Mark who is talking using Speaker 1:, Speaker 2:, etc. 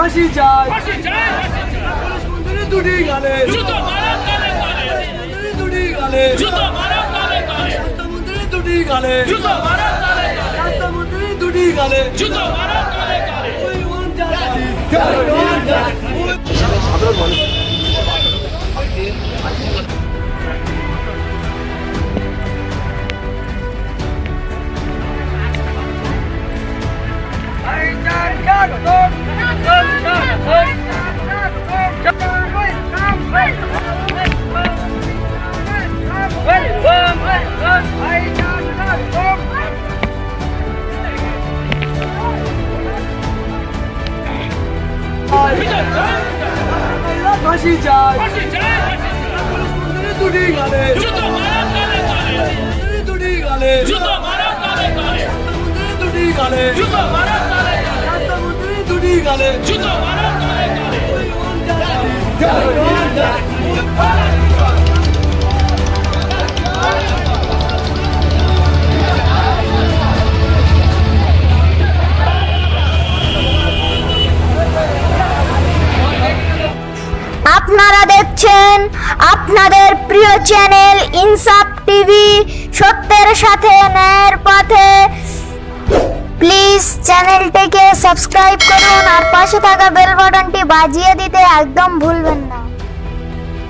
Speaker 1: ফাঁসি চাই,
Speaker 2: ফাঁসি চাই, ফাঁসি চাই।
Speaker 1: পুলিশ মন্ত্রী দুটি গালে,
Speaker 2: জুতো মারো গালে গালে,
Speaker 1: মন্ত্রী দুটি গালে,
Speaker 2: জুতো মারো গালে গালে,
Speaker 1: স্বাস্থ্যমন্ত্রী দুটি গালে,
Speaker 2: জুতো মারো গালে গালে,
Speaker 1: স্বাস্থ্যমন্ত্রী দুটি গালে।
Speaker 2: জুতো মারো গালে গালে।
Speaker 1: We want justice. We want justice. ফাঁসি চাই,
Speaker 2: ফাঁসি চাই, ফাঁসি চাই।
Speaker 1: পুলিশ মন্ত্রী দুটি গালে,
Speaker 2: জুতো মারো গালে গালে,
Speaker 1: মন্ত্রী দুটি গালে,
Speaker 2: জুতো মারো গালে গালে,
Speaker 1: স্বাস্থ্যমন্ত্রী দুটি গালে,
Speaker 2: জুতো মারো গালে গালে,
Speaker 1: স্বাস্থ্যমন্ত্রী দুটি গালে।
Speaker 2: জুতো মারো গালে গালে।
Speaker 1: We want justice. We want justice.
Speaker 3: আপনারা দেখছেন আপনাদের প্রিয় চ্যানেল ইনসাফ টিভি, সত্যের সাথে ন্যায়ের পথে। প্লিজ চ্যানেলটিকে সাবস্ক্রাইব করুন আর পাশে থাকা বেল বাটনটি বাজিয়ে দিতে একদম ভুলবেন না।